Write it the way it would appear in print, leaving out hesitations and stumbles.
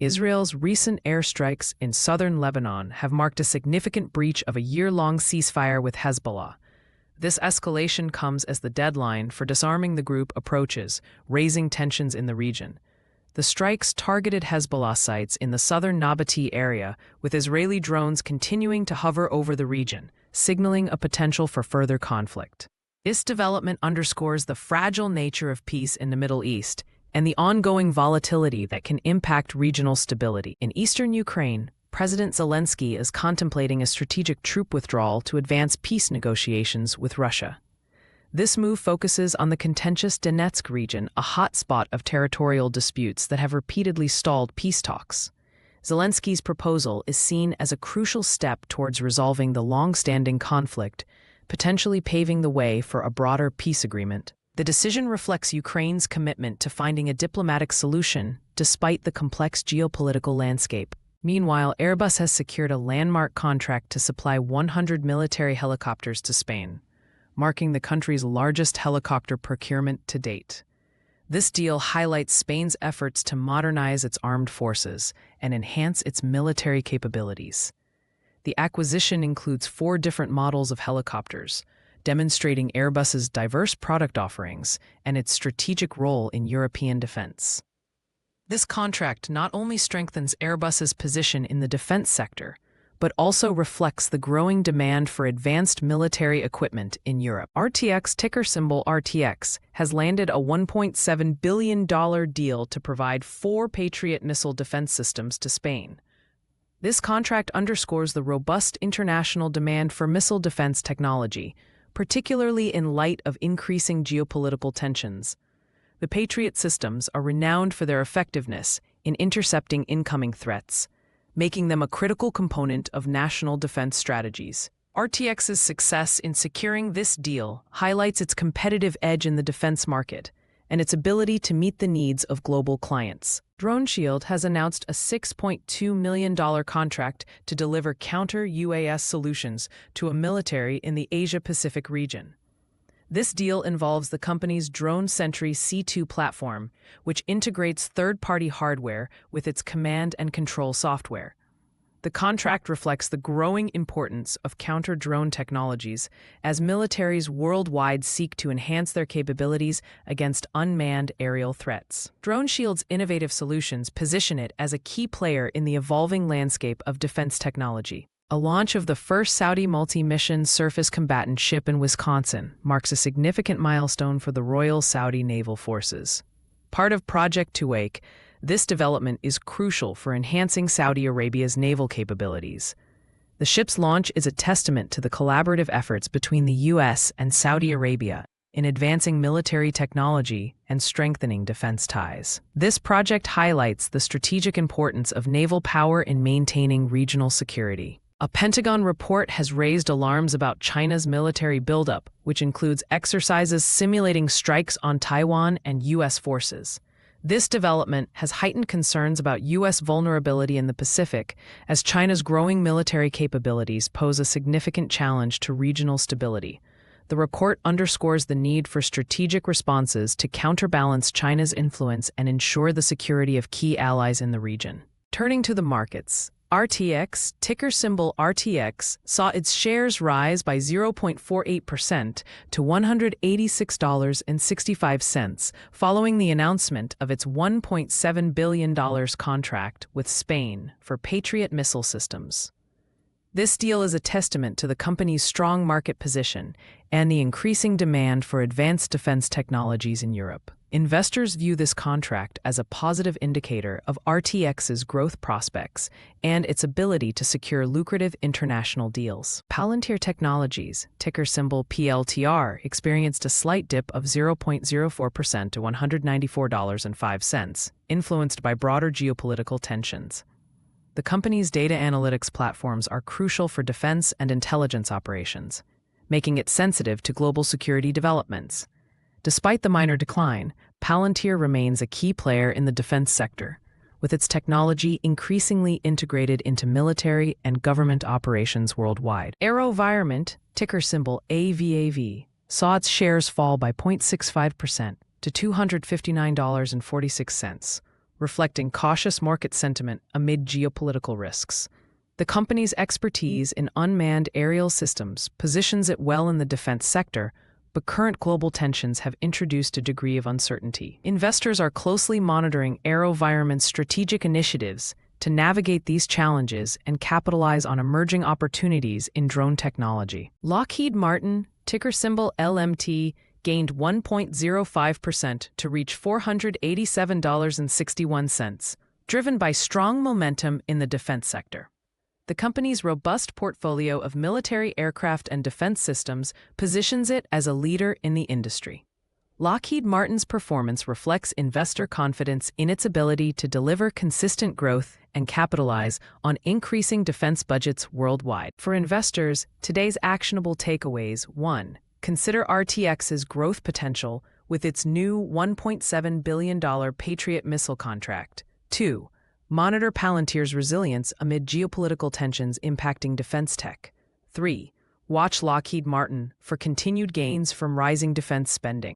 Israel's recent airstrikes in southern Lebanon have marked a significant breach of a year-long ceasefire with Hezbollah. This escalation comes as the deadline for disarming the group approaches, raising tensions in the region. The strikes targeted Hezbollah sites in the southern Nabatea area, with Israeli drones continuing to hover over the region, signaling a potential for further conflict. This development underscores the fragile nature of peace in the Middle East and the ongoing volatility that can impact regional stability. In eastern Ukraine, President Zelensky is contemplating a strategic troop withdrawal to advance peace negotiations with Russia. This move focuses on the contentious Donetsk region, a hotspot of territorial disputes that have repeatedly stalled peace talks. Zelensky's proposal is seen as a crucial step towards resolving the long-standing conflict, potentially paving the way for a broader peace agreement. The decision reflects Ukraine's commitment to finding a diplomatic solution despite the complex geopolitical landscape. Meanwhile, Airbus has secured a landmark contract to supply 100 military helicopters to Spain, marking the country's largest helicopter procurement to date. This deal highlights Spain's efforts to modernize its armed forces and enhance its military capabilities. The acquisition includes 4 different models of helicopters, demonstrating Airbus's diverse product offerings and its strategic role in European defense. This contract not only strengthens Airbus's position in the defense sector, but also reflects the growing demand for advanced military equipment in Europe. RTX, ticker symbol RTX, has landed a $1.7 billion deal to provide 4 Patriot missile defense systems to Spain. This contract underscores the robust international demand for missile defense technology, particularly in light of increasing geopolitical tensions. The Patriot systems are renowned for their effectiveness in intercepting incoming threats, making them a critical component of national defense strategies. RTX's success in securing this deal highlights its competitive edge in the defense market and its ability to meet the needs of global clients. DroneShield has announced a $6.2 million contract to deliver counter-UAS solutions to a military in the Asia-Pacific region. This deal involves the company's Drone Sentry C2 platform, which integrates third-party hardware with its command and control software. The contract reflects the growing importance of counter-drone technologies as militaries worldwide seek to enhance their capabilities against unmanned aerial threats. DroneShield's innovative solutions position it as a key player in the evolving landscape of defense technology. A launch of the first Saudi Multi-Mission Surface Combatant ship in Wisconsin marks a significant milestone for the Royal Saudi Naval Forces. Part of Project Tuwaiq, this development is crucial for enhancing Saudi Arabia's naval capabilities. The ship's launch is a testament to the collaborative efforts between the U.S. and Saudi Arabia in advancing military technology and strengthening defense ties. This project highlights the strategic importance of naval power in maintaining regional security. A Pentagon report has raised alarms about China's military buildup, which includes exercises simulating strikes on Taiwan and U.S. forces. This development has heightened concerns about U.S. vulnerability in the Pacific, as China's growing military capabilities pose a significant challenge to regional stability. The report underscores the need for strategic responses to counterbalance China's influence and ensure the security of key allies in the region. Turning to the markets, RTX, ticker symbol RTX, saw its shares rise by 0.48% to $186.65 following the announcement of its $1.7 billion contract with Spain for Patriot missile systems. This deal is a testament to the company's strong market position and the increasing demand for advanced defense technologies in Europe. Investors view this contract as a positive indicator of RTX's growth prospects and its ability to secure lucrative international deals. Palantir Technologies, ticker symbol PLTR, experienced a slight dip of 0.04% to $194.05, influenced by broader geopolitical tensions. The company's data analytics platforms are crucial for defense and intelligence operations, making it sensitive to global security developments. Despite the minor decline, Palantir remains a key player in the defense sector, with its technology increasingly integrated into military and government operations worldwide. AeroVironment, ticker symbol AVAV, saw its shares fall by 0.65% to $259.46, reflecting cautious market sentiment amid geopolitical risks. The company's expertise in unmanned aerial systems positions it well in the defense sector, but current global tensions have introduced a degree of uncertainty. Investors are closely monitoring AeroVironment's strategic initiatives to navigate these challenges and capitalize on emerging opportunities in drone technology. Lockheed Martin, ticker symbol LMT, gained 1.05% to reach $487.61, driven by strong momentum in the defense sector. The company's robust portfolio of military aircraft and defense systems positions it as a leader in the industry. Lockheed Martin's performance reflects investor confidence in its ability to deliver consistent growth and capitalize on increasing defense budgets worldwide. For investors, today's actionable takeaways: 1. Consider RTX's growth potential with its new $1.7 billion Patriot missile contract. 2. Monitor Palantir's resilience amid geopolitical tensions impacting defense tech. 3. Watch Lockheed Martin for continued gains from rising defense spending.